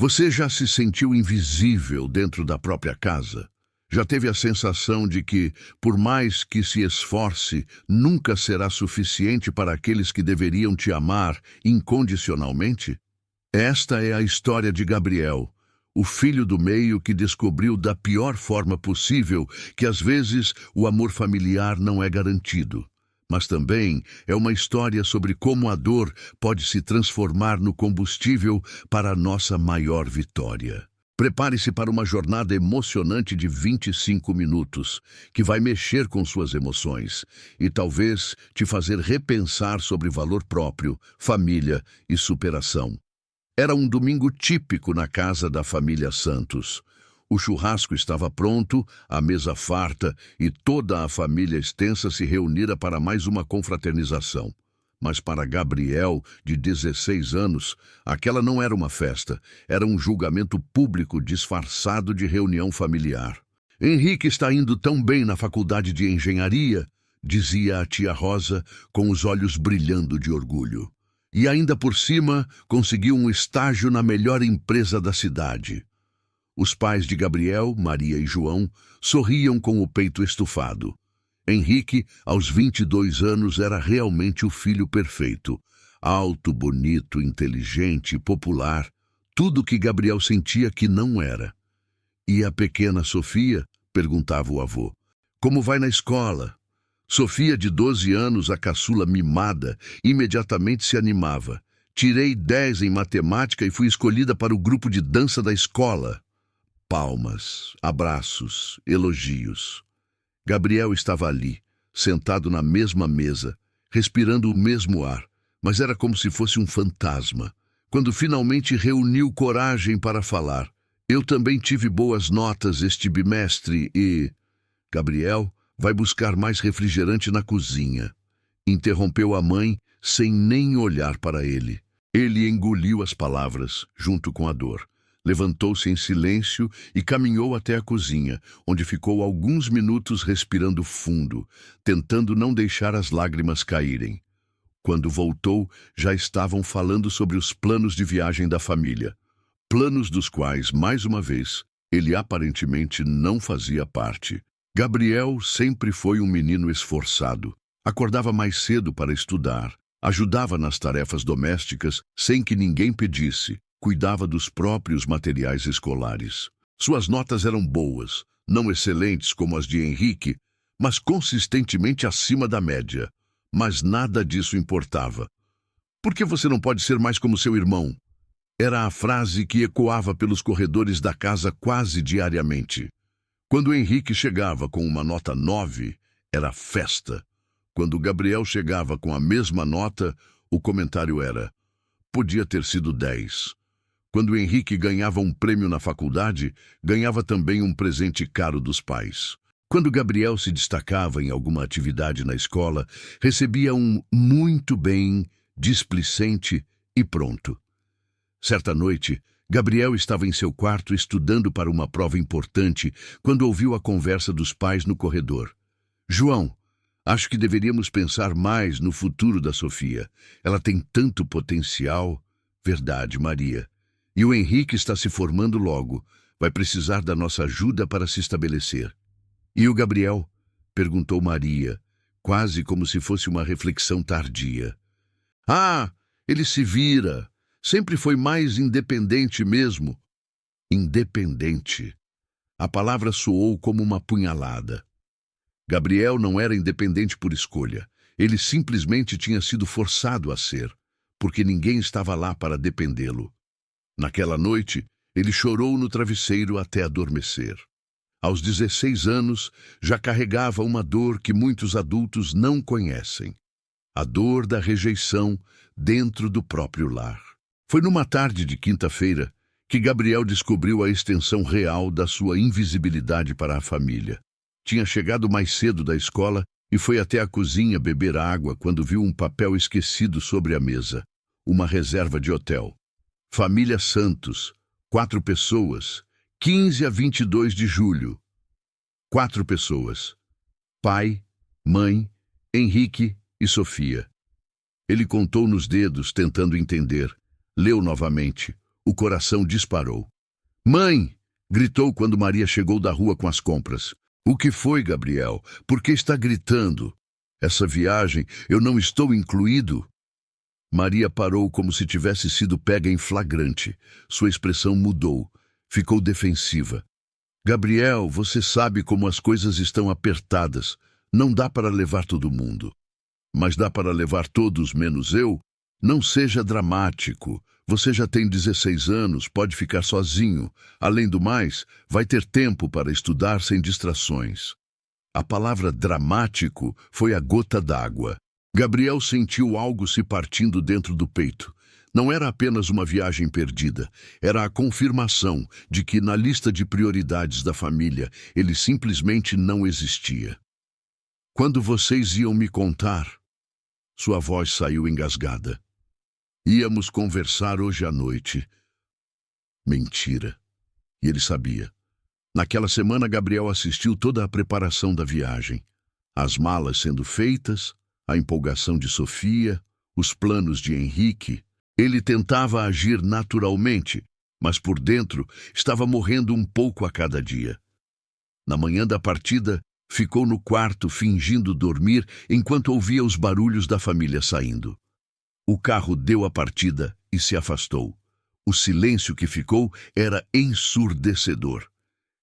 Você já se sentiu invisível dentro da própria casa? Já teve a sensação de que, por mais que se esforce, nunca será suficiente para aqueles que deveriam te amar incondicionalmente? Esta é a história de Gabriel, o filho do meio que descobriu da pior forma possível que às vezes o amor familiar não é garantido. Mas também é uma história sobre como a dor pode se transformar no combustível para a nossa maior vitória. Prepare-se para uma jornada emocionante de 25 minutos, que vai mexer com suas emoções e talvez te fazer repensar sobre valor próprio, família e superação. Era um domingo típico na casa da família Santos. O churrasco estava pronto, a mesa farta e toda a família extensa se reunira para mais uma confraternização. Mas para Gabriel, de 16 anos, aquela não era uma festa, era um julgamento público disfarçado de reunião familiar. Henrique está indo tão bem na faculdade de engenharia, dizia a tia Rosa, com os olhos brilhando de orgulho. E ainda por cima, conseguiu um estágio na melhor empresa da cidade. Os pais de Gabriel, Maria e João, sorriam com o peito estufado. Henrique, aos 22 anos, era realmente o filho perfeito. Alto, bonito, inteligente, popular. Tudo que Gabriel sentia que não era. E a pequena Sofia? Perguntava o avô. Como vai na escola? Sofia, de 12 anos, a caçula mimada, imediatamente se animava. Tirei 10 em matemática e fui escolhida para o grupo de dança da escola. Palmas, abraços, elogios. Gabriel estava ali, sentado na mesma mesa, respirando o mesmo ar, mas era como se fosse um fantasma. Quando finalmente reuniu coragem para falar, eu também tive boas notas este bimestre e... Gabriel, vai buscar mais refrigerante na cozinha. Interrompeu a mãe sem nem olhar para ele. Ele engoliu as palavras, junto com a dor. Levantou-se em silêncio e caminhou até a cozinha, onde ficou alguns minutos respirando fundo, tentando não deixar as lágrimas caírem. Quando voltou, já estavam falando sobre os planos de viagem da família. Planos dos quais, mais uma vez, ele aparentemente não fazia parte. Gabriel sempre foi um menino esforçado. Acordava mais cedo para estudar, ajudava nas tarefas domésticas sem que ninguém pedisse. Cuidava dos próprios materiais escolares. Suas notas eram boas, não excelentes como as de Henrique, mas consistentemente acima da média. Mas nada disso importava. Por que você não pode ser mais como seu irmão? Era a frase que ecoava pelos corredores da casa quase diariamente. Quando Henrique chegava com uma nota 9, era festa. Quando Gabriel chegava com a mesma nota, o comentário era: podia ter sido 10. Quando Henrique ganhava um prêmio na faculdade, ganhava também um presente caro dos pais. Quando Gabriel se destacava em alguma atividade na escola, recebia um muito bem, displicente e pronto. Certa noite, Gabriel estava em seu quarto estudando para uma prova importante quando ouviu a conversa dos pais no corredor. João, acho que deveríamos pensar mais no futuro da Sofia. Ela tem tanto potencial. Verdade, Maria. E o Henrique está se formando logo. Vai precisar da nossa ajuda para se estabelecer. E o Gabriel? Perguntou Maria, quase como se fosse uma reflexão tardia. Ah, ele se vira. Sempre foi mais independente mesmo. Independente. A palavra soou como uma punhalada. Gabriel não era independente por escolha. Ele simplesmente tinha sido forçado a ser, porque ninguém estava lá para dependê-lo. Naquela noite, ele chorou no travesseiro até adormecer. Aos 16 anos, já carregava uma dor que muitos adultos não conhecem. A dor da rejeição dentro do próprio lar. Foi numa tarde de quinta-feira que Gabriel descobriu a extensão real da sua invisibilidade para a família. Tinha chegado mais cedo da escola e foi até a cozinha beber água quando viu um papel esquecido sobre a mesa. Uma reserva de hotel. Família Santos, 4 pessoas, 15 a 22 de julho. 4 pessoas. Pai, mãe, Henrique e Sofia. Ele contou nos dedos, tentando entender. Leu novamente. O coração disparou. Mãe! Gritou quando Maria chegou da rua com as compras. O que foi, Gabriel? Por que está gritando? Essa viagem, eu não estou incluído? Maria parou como se tivesse sido pega em flagrante. Sua expressão mudou. Ficou defensiva. Gabriel, você sabe como as coisas estão apertadas. Não dá para levar todo mundo. Mas dá para levar todos menos eu? Não seja dramático. Você já tem 16 anos, pode ficar sozinho. Além do mais, vai ter tempo para estudar sem distrações. A palavra dramático foi a gota d'água. Gabriel sentiu algo se partindo dentro do peito. Não era apenas uma viagem perdida, era a confirmação de que na lista de prioridades da família ele simplesmente não existia. Quando vocês iam me contar? Sua voz saiu engasgada. Íamos conversar hoje à noite. Mentira. E ele sabia. Naquela semana, Gabriel assistiu toda a preparação da viagem. As malas sendo feitas, a empolgação de Sofia, os planos de Henrique. Ele tentava agir naturalmente, mas por dentro estava morrendo um pouco a cada dia. Na manhã da partida, ficou no quarto fingindo dormir enquanto ouvia os barulhos da família saindo. O carro deu a partida e se afastou. O silêncio que ficou era ensurdecedor.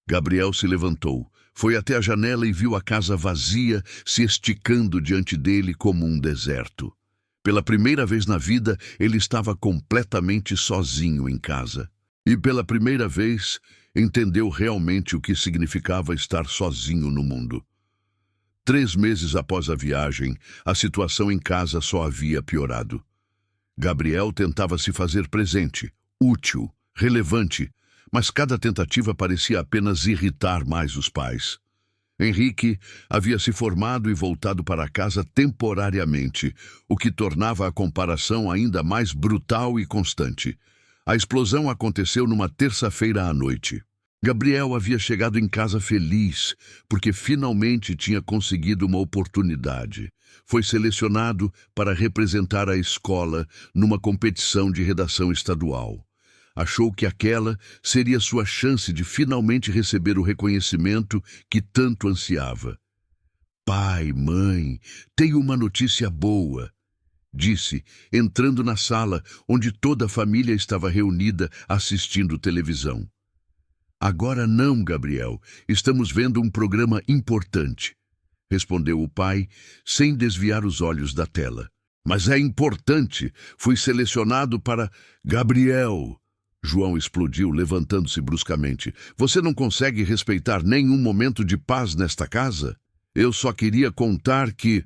Gabriel se levantou, foi até a janela e viu a casa vazia se esticando diante dele como um deserto. Pela primeira vez na vida, ele estava completamente sozinho em casa. E pela primeira vez, entendeu realmente o que significava estar sozinho no mundo. 3 meses após a viagem, a situação em casa só havia piorado. Gabriel tentava se fazer presente, útil, relevante, mas cada tentativa parecia apenas irritar mais os pais. Henrique havia se formado e voltado para casa temporariamente, o que tornava a comparação ainda mais brutal e constante. A explosão aconteceu numa terça-feira à noite. Gabriel havia chegado em casa feliz, porque finalmente tinha conseguido uma oportunidade. Foi selecionado para representar a escola numa competição de redação estadual. Achou que aquela seria sua chance de finalmente receber o reconhecimento que tanto ansiava. Pai, mãe, tenho uma notícia boa, disse, entrando na sala onde toda a família estava reunida assistindo televisão. Agora não, Gabriel, estamos vendo um programa importante, respondeu o pai, sem desviar os olhos da tela. Mas é importante, fui selecionado para... Gabriel! João explodiu, levantando-se bruscamente. Você não consegue respeitar nenhum momento de paz nesta casa? Eu só queria contar que...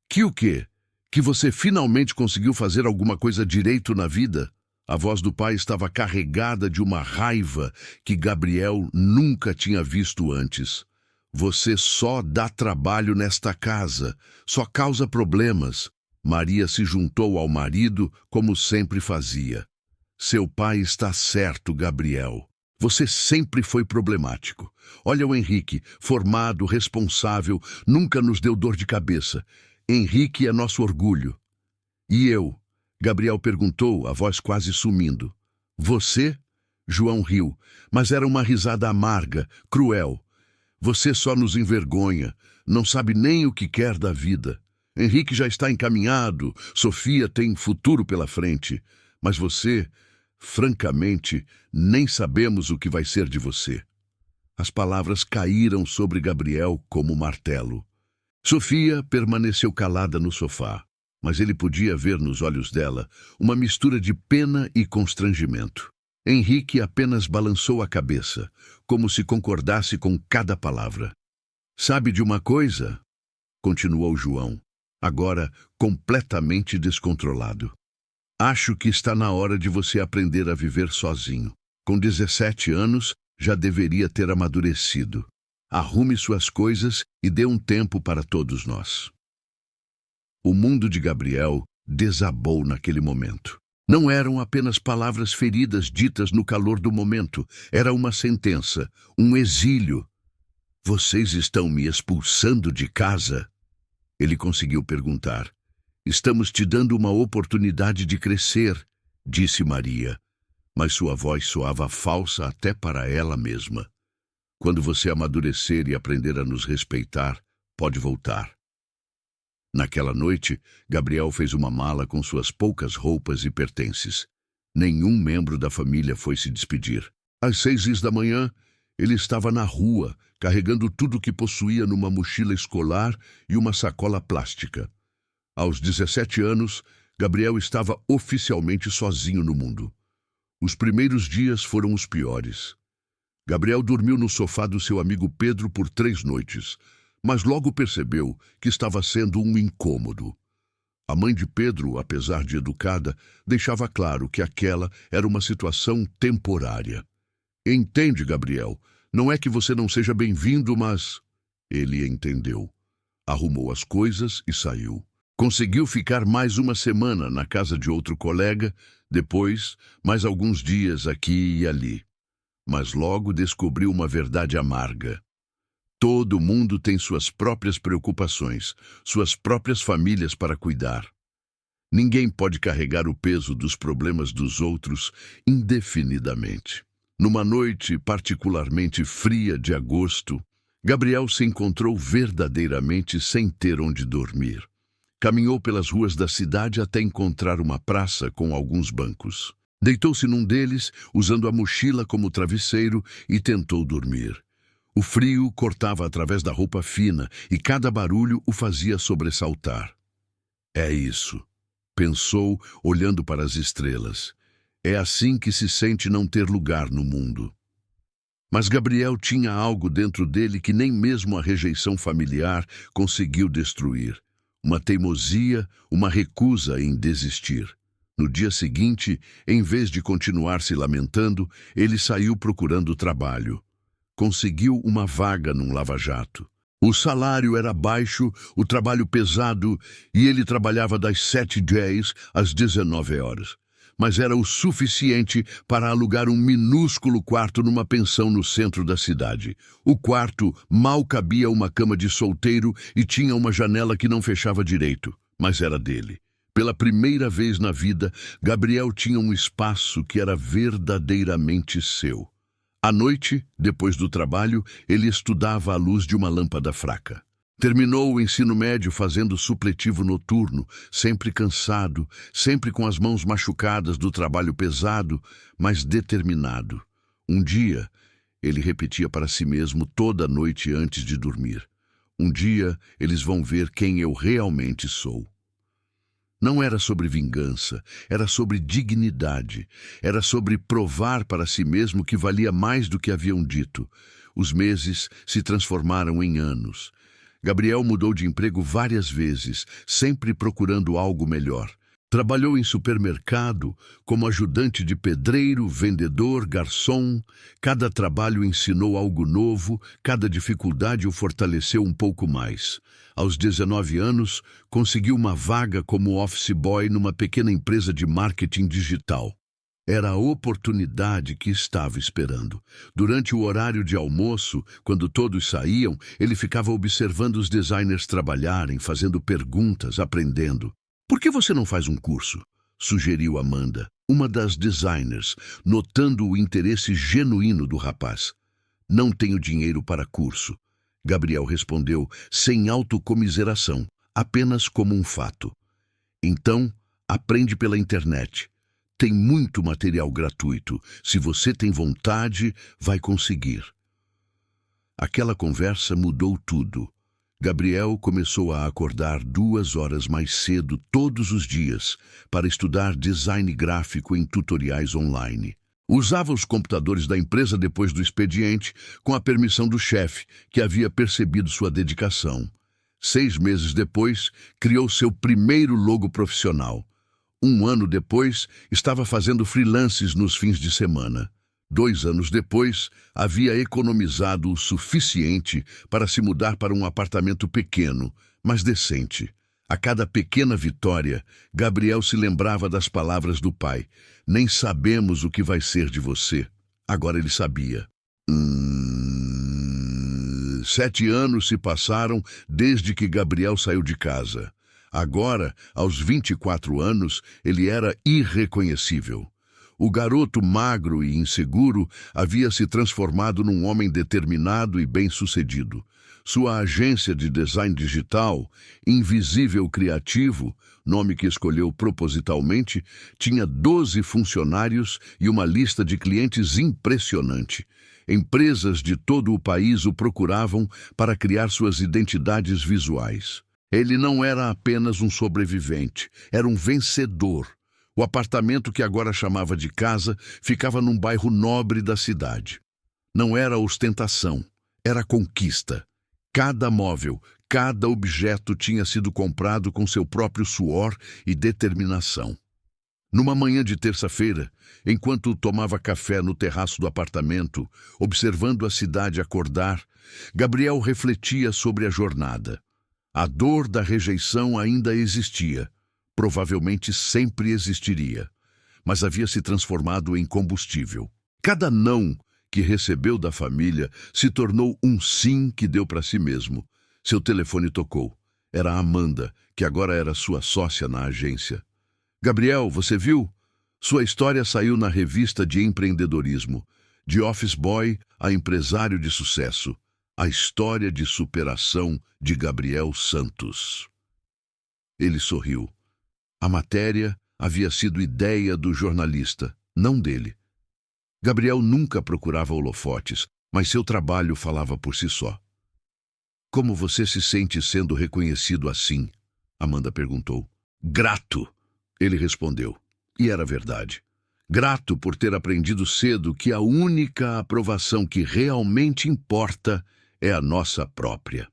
Que o quê? Que você finalmente conseguiu fazer alguma coisa direito na vida? A voz do pai estava carregada de uma raiva que Gabriel nunca tinha visto antes. Você só dá trabalho nesta casa, só causa problemas. Maria se juntou ao marido como sempre fazia. Seu pai está certo, Gabriel. Você sempre foi problemático. Olha o Henrique, formado, responsável, nunca nos deu dor de cabeça. Henrique é nosso orgulho. E eu? Gabriel perguntou, a voz quase sumindo. Você? João riu, mas era uma risada amarga, cruel. Você só nos envergonha, não sabe nem o que quer da vida. Henrique já está encaminhado, Sofia tem futuro pela frente. Mas você, francamente, nem sabemos o que vai ser de você. As palavras caíram sobre Gabriel como martelo. Sofia permaneceu calada no sofá, mas ele podia ver nos olhos dela uma mistura de pena e constrangimento. Henrique apenas balançou a cabeça, como se concordasse com cada palavra. Sabe de uma coisa? Continuou João, agora completamente descontrolado. Acho que está na hora de você aprender a viver sozinho. Com 17 anos, já deveria ter amadurecido. Arrume suas coisas e dê um tempo para todos nós. O mundo de Gabriel desabou naquele momento. Não eram apenas palavras feridas ditas no calor do momento. Era uma sentença, um exílio. Vocês estão me expulsando de casa? Ele conseguiu perguntar. Estamos te dando uma oportunidade de crescer, disse Maria. mas sua voz soava falsa até para ela mesma. Quando você amadurecer e aprender a nos respeitar, pode voltar. Naquela noite, Gabriel fez uma mala com suas poucas roupas e pertences. Nenhum membro da família foi se despedir. Às 6 da manhã, ele estava na rua, carregando tudo o que possuía numa mochila escolar e uma sacola plástica. Aos 17 anos, Gabriel estava oficialmente sozinho no mundo. Os primeiros dias foram os piores. Gabriel dormiu no sofá do seu amigo Pedro por 3 noites, mas logo percebeu que estava sendo um incômodo. A mãe de Pedro, apesar de educada, deixava claro que aquela era uma situação temporária. Entende, Gabriel? Não é que você não seja bem-vindo, mas... Ele entendeu. Arrumou as coisas e saiu. Conseguiu ficar mais uma semana na casa de outro colega, depois, mais alguns dias aqui e ali. Mas logo descobriu uma verdade amarga. Todo mundo tem suas próprias preocupações, suas próprias famílias para cuidar. Ninguém pode carregar o peso dos problemas dos outros indefinidamente. Numa noite particularmente fria de agosto, Gabriel se encontrou verdadeiramente sem ter onde dormir. Caminhou pelas ruas da cidade até encontrar uma praça com alguns bancos. Deitou-se num deles, usando a mochila como travesseiro, e tentou dormir. O frio cortava através da roupa fina e cada barulho o fazia sobressaltar. É isso, pensou, olhando para as estrelas. É assim que se sente não ter lugar no mundo. Mas Gabriel tinha algo dentro dele que nem mesmo a rejeição familiar conseguiu destruir. Uma teimosia, uma recusa em desistir. No dia seguinte, em vez de continuar se lamentando, ele saiu procurando trabalho. Conseguiu uma vaga num lava-jato. O salário era baixo, o trabalho pesado, e ele trabalhava das 7h às 19h. Mas era o suficiente para alugar um minúsculo quarto numa pensão no centro da cidade. O quarto mal cabia uma cama de solteiro e tinha uma janela que não fechava direito, mas era dele. Pela primeira vez na vida, Gabriel tinha um espaço que era verdadeiramente seu. À noite, depois do trabalho, ele estudava à luz de uma lâmpada fraca. Terminou o ensino médio fazendo supletivo noturno, sempre cansado, sempre com as mãos machucadas do trabalho pesado, mas determinado. Um dia, ele repetia para si mesmo toda noite antes de dormir. Um dia, eles vão ver quem eu realmente sou. Não era sobre vingança, era sobre dignidade, era sobre provar para si mesmo que valia mais do que haviam dito. Os meses se transformaram em anos. Gabriel mudou de emprego várias vezes, sempre procurando algo melhor. Trabalhou em supermercado, como ajudante de pedreiro, vendedor, garçom. Cada trabalho ensinou algo novo, cada dificuldade o fortaleceu um pouco mais. Aos 19 anos, conseguiu uma vaga como office boy numa pequena empresa de marketing digital. Era a oportunidade que estava esperando. Durante o horário de almoço, quando todos saíam, ele ficava observando os designers trabalharem, fazendo perguntas, aprendendo. "Por que você não faz um curso?" sugeriu Amanda, uma das designers, notando o interesse genuíno do rapaz. "Não tenho dinheiro para curso." Gabriel respondeu sem autocomiseração, apenas como um fato. "Então, aprende pela internet. Tem muito material gratuito. Se você tem vontade, vai conseguir." Aquela conversa mudou tudo. Gabriel começou a acordar 2 horas mais cedo todos os dias para estudar design gráfico em tutoriais online. Usava os computadores da empresa depois do expediente, com a permissão do chefe, que havia percebido sua dedicação. 6 meses depois, criou seu primeiro logo profissional. 1 ano depois, estava fazendo freelances nos fins de semana. 2 anos depois, havia economizado o suficiente para se mudar para um apartamento pequeno, mas decente. A cada pequena vitória, Gabriel se lembrava das palavras do pai. "Nem sabemos o que vai ser de você." Agora ele sabia. 7 anos se passaram desde que Gabriel saiu de casa. Agora, aos 24 anos, ele era irreconhecível. O garoto magro e inseguro havia se transformado num homem determinado e bem-sucedido. Sua agência de design digital, Invisível Criativo, nome que escolheu propositalmente, tinha 12 funcionários e uma lista de clientes impressionante. Empresas de todo o país o procuravam para criar suas identidades visuais. Ele não era apenas um sobrevivente, era um vencedor. O apartamento que agora chamava de casa ficava num bairro nobre da cidade. Não era ostentação, era conquista. Cada móvel, cada objeto tinha sido comprado com seu próprio suor e determinação. Numa manhã de terça-feira, enquanto tomava café no terraço do apartamento, observando a cidade acordar, Gabriel refletia sobre a jornada. A dor da rejeição ainda existia, provavelmente sempre existiria, mas havia se transformado em combustível. Cada não que recebeu da família se tornou um sim que deu para si mesmo. Seu telefone tocou. Era a Amanda, que agora era sua sócia na agência. Gabriel, você viu? Sua história saiu na revista de empreendedorismo. De office boy a empresário de sucesso. A história de superação de Gabriel Santos. Ele sorriu. A matéria havia sido ideia do jornalista, não dele. Gabriel nunca procurava holofotes, mas seu trabalho falava por si só. Como você se sente sendo reconhecido assim? Amanda perguntou. Grato, ele respondeu. E era verdade. Grato por ter aprendido cedo que a única aprovação que realmente importa é a nossa própria.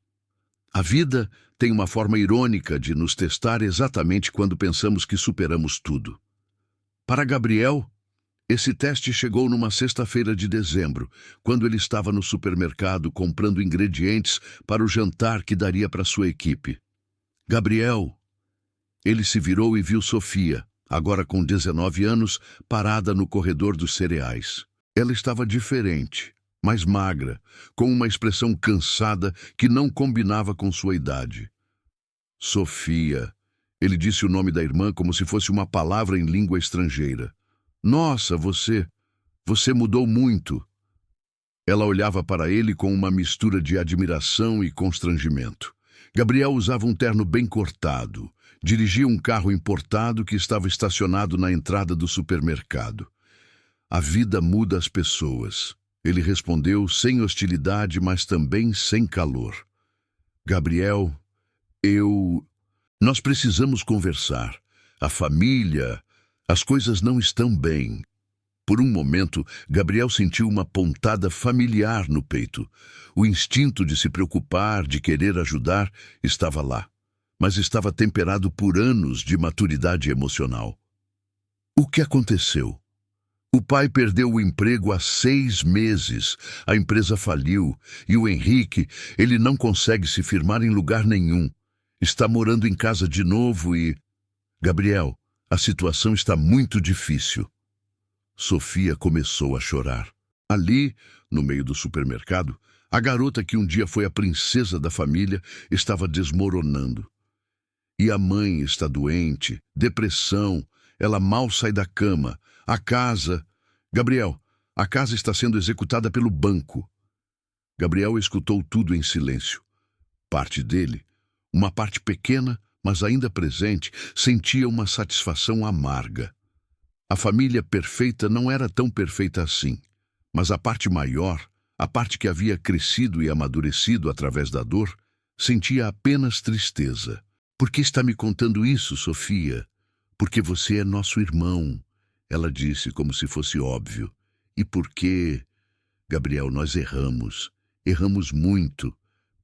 A vida tem uma forma irônica de nos testar exatamente quando pensamos que superamos tudo. Para Gabriel, esse teste chegou numa sexta-feira de dezembro, quando ele estava no supermercado comprando ingredientes para o jantar que daria para sua equipe. Gabriel, ele se virou e viu Sofia, agora com 19 anos, parada no corredor dos cereais. Ela estava diferente, mais magra, com uma expressão cansada que não combinava com sua idade. Sofia. Ele disse o nome da irmã como se fosse uma palavra em língua estrangeira. Nossa, você mudou muito. Ela olhava para ele com uma mistura de admiração e constrangimento. Gabriel usava um terno bem cortado. Dirigia um carro importado que estava estacionado na entrada do supermercado. A vida muda as pessoas. Ele respondeu sem hostilidade, mas também sem calor. Gabriel, nós precisamos conversar. A família, as coisas não estão bem. Por um momento, Gabriel sentiu uma pontada familiar no peito. O instinto de se preocupar, de querer ajudar, estava lá, mas estava temperado por anos de maturidade emocional. O que aconteceu? O pai perdeu o emprego há 6 meses, a empresa faliu, e o Henrique, ele não consegue se firmar em lugar nenhum. Está morando em casa de novo e... Gabriel, a situação está muito difícil. Sofia começou a chorar. Ali, no meio do supermercado, a garota que um dia foi a princesa da família estava desmoronando. E a mãe está doente, depressão, ela mal sai da cama. A casa... Gabriel, a casa está sendo executada pelo banco. Gabriel escutou tudo em silêncio. Parte dele, uma parte pequena, mas ainda presente, sentia uma satisfação amarga. A família perfeita não era tão perfeita assim, mas a parte maior, a parte que havia crescido e amadurecido através da dor, sentia apenas tristeza. Por que está me contando isso, Sofia? Porque você é nosso irmão, ela disse como se fosse óbvio. E por quê? Gabriel, nós erramos. Erramos muito,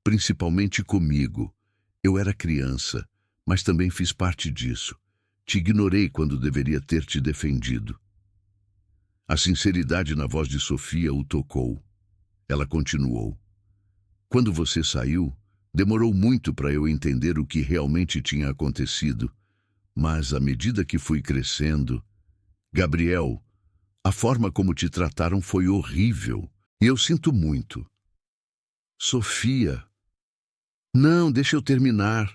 principalmente comigo. Eu era criança, mas também fiz parte disso. Te ignorei quando deveria ter te defendido. A sinceridade na voz de Sofia o tocou. Ela continuou. Quando você saiu, demorou muito para eu entender o que realmente tinha acontecido. Mas à medida que fui crescendo... Gabriel, a forma como te trataram foi horrível. E eu sinto muito. Sofia... Não, deixa eu terminar.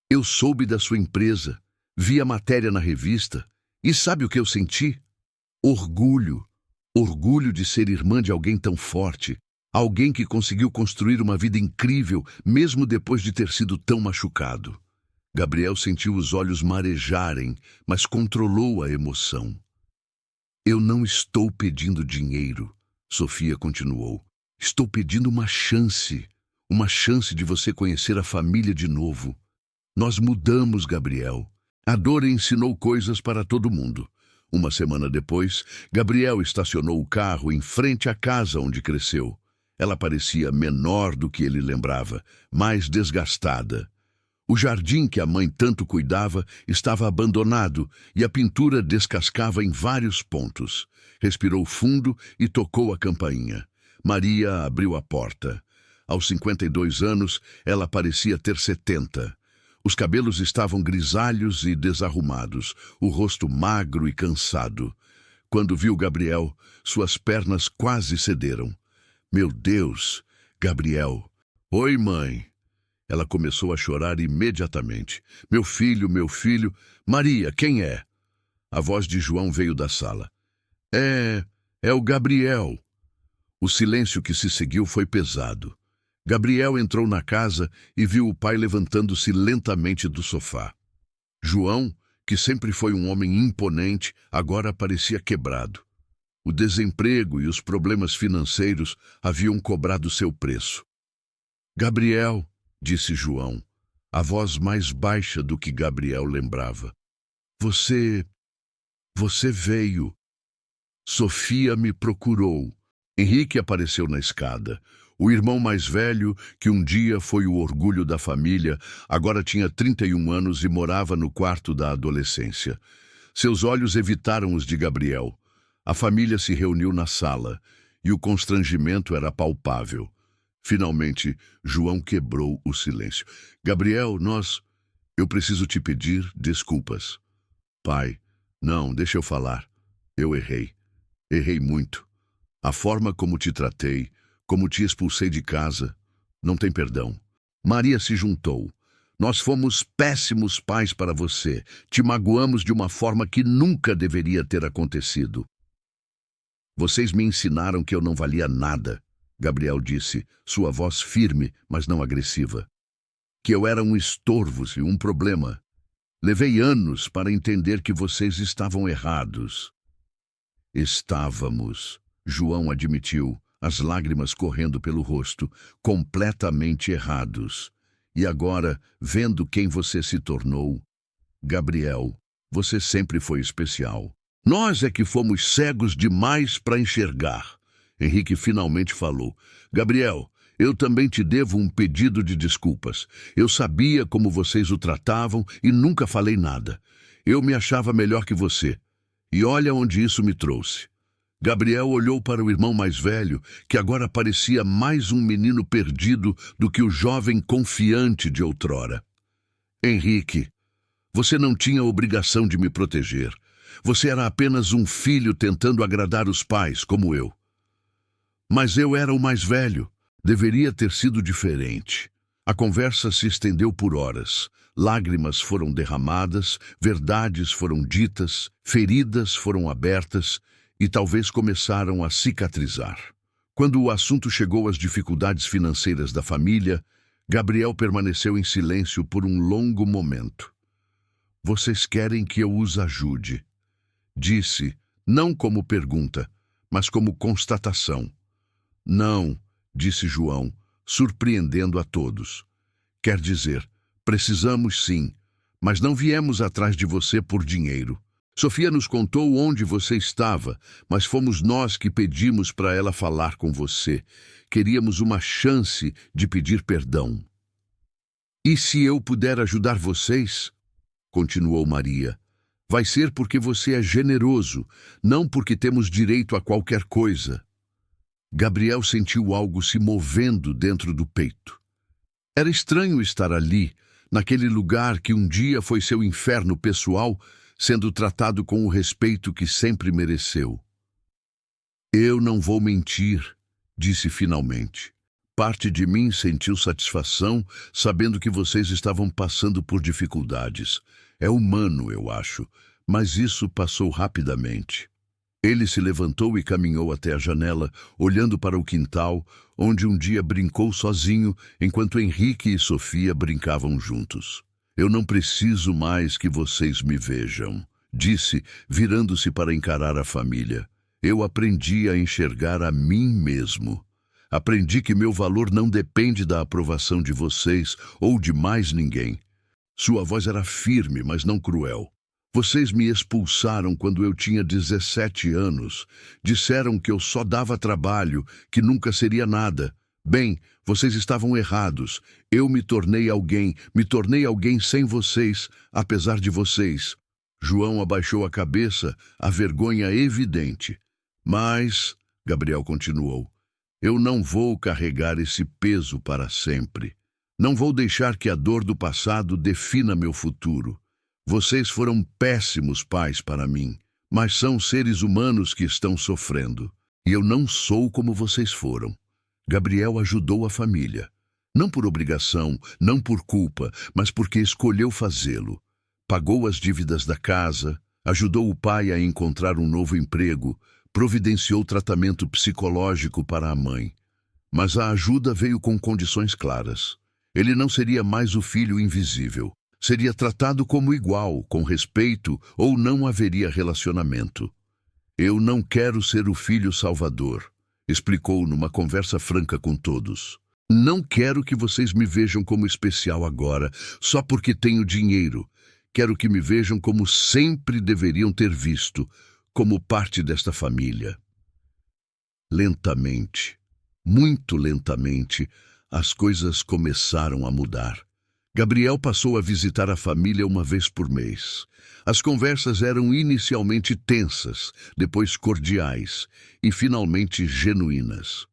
Eu soube da sua empresa. Vi a matéria na revista. E sabe o que eu senti? Orgulho. Orgulho de ser irmã de alguém tão forte. Alguém que conseguiu construir uma vida incrível, mesmo depois de ter sido tão machucado. Gabriel sentiu os olhos marejarem, mas controlou a emoção. Eu não estou pedindo dinheiro, Sofia continuou. Estou pedindo uma chance de você conhecer a família de novo. Nós mudamos, Gabriel. A dor ensinou coisas para todo mundo. Uma semana depois, Gabriel estacionou o carro em frente à casa onde cresceu. Ela parecia menor do que ele lembrava, mais desgastada. O jardim que a mãe tanto cuidava estava abandonado e a pintura descascava em vários pontos. Respirou fundo e tocou a campainha. Maria abriu a porta. Aos 52 anos, ela parecia ter 70. Os cabelos estavam grisalhos e desarrumados, o rosto magro e cansado. Quando viu Gabriel, suas pernas quase cederam. Meu Deus, Gabriel. Oi, mãe. Ela começou a chorar imediatamente. Meu filho, meu filho. Maria, quem é? A voz de João veio da sala. É o Gabriel. O silêncio que se seguiu foi pesado. Gabriel entrou na casa e viu o pai levantando-se lentamente do sofá. João, que sempre foi um homem imponente, agora parecia quebrado. O desemprego e os problemas financeiros haviam cobrado seu preço. Gabriel, disse João, a voz mais baixa do que Gabriel lembrava. Você veio. Sofia me procurou. Henrique apareceu na escada. O irmão mais velho, que um dia foi o orgulho da família, agora tinha 31 anos e morava no quarto da adolescência. Seus olhos evitaram os de Gabriel. A família se reuniu na sala, e o constrangimento era palpável. Finalmente, João quebrou o silêncio. Gabriel, eu preciso te pedir desculpas. Pai, não, deixa eu falar. Eu errei. Errei muito. A forma como te tratei, como te expulsei de casa, não tem perdão. Maria se juntou. Nós fomos péssimos pais para você. Te magoamos de uma forma que nunca deveria ter acontecido. Vocês me ensinaram que eu não valia nada, Gabriel disse, sua voz firme, mas não agressiva. Que eu era um estorvo e um problema. Levei anos para entender que vocês estavam errados. Estávamos, João admitiu, as lágrimas correndo pelo rosto, completamente errados. E agora, vendo quem você se tornou, Gabriel, você sempre foi especial. Nós é que fomos cegos demais para enxergar. Henrique finalmente falou. Gabriel, eu também te devo um pedido de desculpas. Eu sabia como vocês o tratavam e nunca falei nada. Eu me achava melhor que você. E olha onde isso me trouxe. Gabriel olhou para o irmão mais velho, que agora parecia mais um menino perdido do que o jovem confiante de outrora. Henrique, você não tinha obrigação de me proteger. Você era apenas um filho tentando agradar os pais, como eu. Mas eu era o mais velho. Deveria ter sido diferente. A conversa se estendeu por horas. Lágrimas foram derramadas, verdades foram ditas, feridas foram abertas e talvez começaram a cicatrizar. Quando o assunto chegou às dificuldades financeiras da família, Gabriel permaneceu em silêncio por um longo momento. Vocês querem que eu os ajude? Disse, não como pergunta, mas como constatação. Não, disse João, surpreendendo a todos. Quer dizer, precisamos sim, mas não viemos atrás de você por dinheiro. Sofia nos contou onde você estava, mas fomos nós que pedimos para ela falar com você. Queríamos uma chance de pedir perdão. E se eu puder ajudar vocês, continuou Maria, vai ser porque você é generoso, não porque temos direito a qualquer coisa. Gabriel sentiu algo se movendo dentro do peito. Era estranho estar ali, naquele lugar que um dia foi seu inferno pessoal, sendo tratado com o respeito que sempre mereceu. Eu não vou mentir, disse finalmente. Parte de mim sentiu satisfação, sabendo que vocês estavam passando por dificuldades. É humano, eu acho, mas isso passou rapidamente. Ele se levantou e caminhou até a janela, olhando para o quintal, onde um dia brincou sozinho, enquanto Henrique e Sofia brincavam juntos. Eu não preciso mais que vocês me vejam, disse, virando-se para encarar a família. Eu aprendi a enxergar a mim mesmo. Aprendi que meu valor não depende da aprovação de vocês ou de mais ninguém. Sua voz era firme, mas não cruel. Vocês me expulsaram quando eu tinha 17 anos. Disseram que eu só dava trabalho, que nunca seria nada. Bem, vocês estavam errados. Eu me tornei alguém sem vocês, apesar de vocês. João abaixou a cabeça, a vergonha evidente. Mas, Gabriel continuou, eu não vou carregar esse peso para sempre. Não vou deixar que a dor do passado defina meu futuro. Vocês foram péssimos pais para mim, mas são seres humanos que estão sofrendo. E eu não sou como vocês foram. Gabriel ajudou a família. Não por obrigação, não por culpa, mas porque escolheu fazê-lo. Pagou as dívidas da casa, ajudou o pai a encontrar um novo emprego, providenciou tratamento psicológico para a mãe. Mas a ajuda veio com condições claras. Ele não seria mais o filho invisível. Seria tratado como igual, com respeito, ou não haveria relacionamento. Eu não quero ser o filho salvador, explicou numa conversa franca com todos. Não quero que vocês me vejam como especial agora, só porque tenho dinheiro. Quero que me vejam como sempre deveriam ter visto, como parte desta família. Lentamente, muito lentamente, as coisas começaram a mudar. Gabriel passou a visitar a família uma vez por mês. As conversas eram inicialmente tensas, depois cordiais e finalmente genuínas.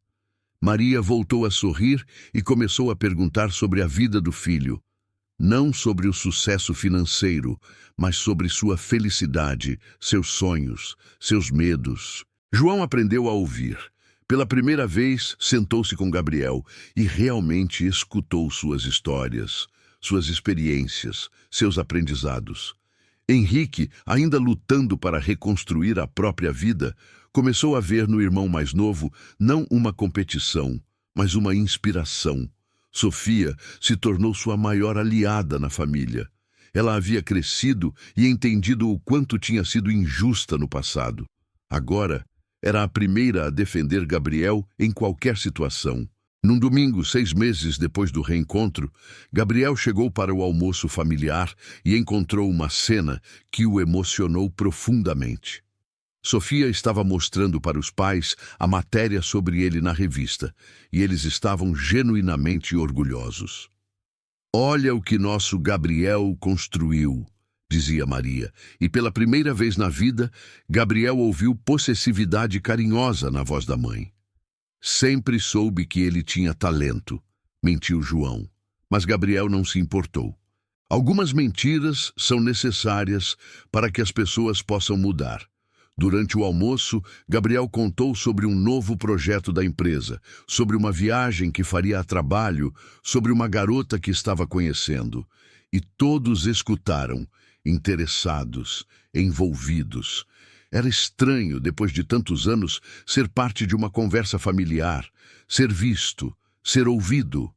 Maria voltou a sorrir e começou a perguntar sobre a vida do filho. Não sobre o sucesso financeiro, mas sobre sua felicidade, seus sonhos, seus medos. João aprendeu a ouvir. Pela primeira vez, sentou-se com Gabriel e realmente escutou suas histórias, suas experiências, seus aprendizados. Henrique, ainda lutando para reconstruir a própria vida, começou a ver no irmão mais novo não uma competição, mas uma inspiração. Sofia se tornou sua maior aliada na família. Ela havia crescido e entendido o quanto tinha sido injusta no passado. Agora, era a primeira a defender Gabriel em qualquer situação. Num domingo, 6 meses depois do reencontro, Gabriel chegou para o almoço familiar e encontrou uma cena que o emocionou profundamente. Sofia estava mostrando para os pais a matéria sobre ele na revista, e eles estavam genuinamente orgulhosos. Olha o que nosso Gabriel construiu, dizia Maria, e pela primeira vez na vida, Gabriel ouviu possessividade carinhosa na voz da mãe. Sempre soube que ele tinha talento, mentiu João, mas Gabriel não se importou. Algumas mentiras são necessárias para que as pessoas possam mudar. Durante o almoço, Gabriel contou sobre um novo projeto da empresa, sobre uma viagem que faria a trabalho, sobre uma garota que estava conhecendo. E todos escutaram, interessados, envolvidos. Era estranho, depois de tantos anos, ser parte de uma conversa familiar, ser visto, ser ouvido.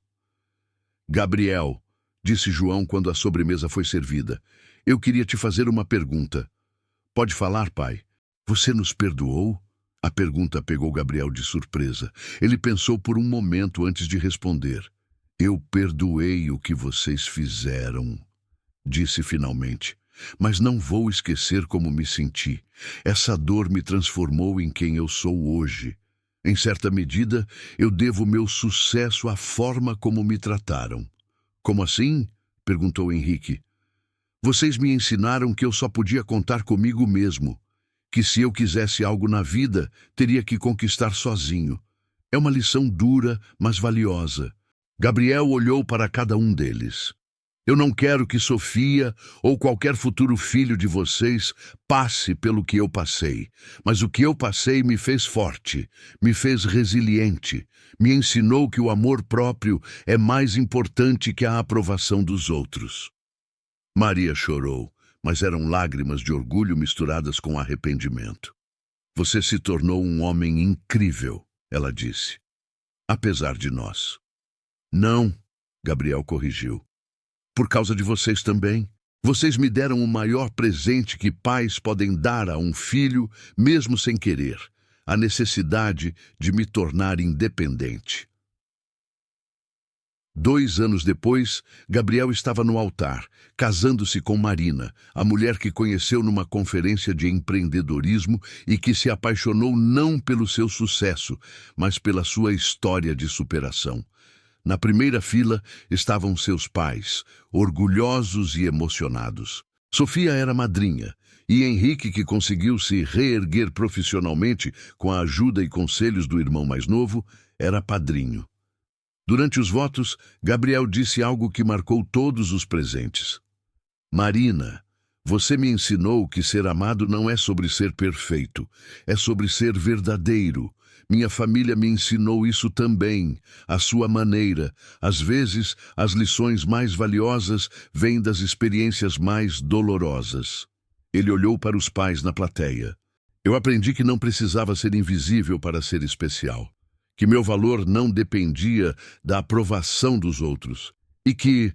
Gabriel, disse João quando a sobremesa foi servida, eu queria te fazer uma pergunta. Pode falar, pai? Você nos perdoou? A pergunta pegou Gabriel de surpresa. Ele pensou por um momento antes de responder. Eu perdoei o que vocês fizeram, disse finalmente. Mas não vou esquecer como me senti. Essa dor me transformou em quem eu sou hoje. Em certa medida, eu devo meu sucesso à forma como me trataram. Como assim? Perguntou Henrique. Vocês me ensinaram que eu só podia contar comigo mesmo, que se eu quisesse algo na vida, teria que conquistar sozinho. É uma lição dura, mas valiosa. Gabriel olhou para cada um deles. Eu não quero que Sofia ou qualquer futuro filho de vocês passe pelo que eu passei, mas o que eu passei me fez forte, me fez resiliente, me ensinou que o amor próprio é mais importante que a aprovação dos outros. Maria chorou, mas eram lágrimas de orgulho misturadas com arrependimento. Você se tornou um homem incrível, ela disse. Apesar de nós. Não, Gabriel corrigiu. Por causa de vocês também. Vocês me deram o maior presente que pais podem dar a um filho, mesmo sem querer, a necessidade de me tornar independente. 2 anos depois, Gabriel estava no altar, casando-se com Marina, a mulher que conheceu numa conferência de empreendedorismo e que se apaixonou não pelo seu sucesso, mas pela sua história de superação. Na primeira fila estavam seus pais, orgulhosos e emocionados. Sofia era madrinha, e Henrique, que conseguiu se reerguer profissionalmente com a ajuda e conselhos do irmão mais novo, era padrinho. Durante os votos, Gabriel disse algo que marcou todos os presentes. Marina, você me ensinou que ser amado não é sobre ser perfeito, é sobre ser verdadeiro. Minha família me ensinou isso também, à sua maneira. Às vezes, as lições mais valiosas vêm das experiências mais dolorosas. Ele olhou para os pais na plateia. Eu aprendi que não precisava ser invisível para ser especial, que meu valor não dependia da aprovação dos outros e que,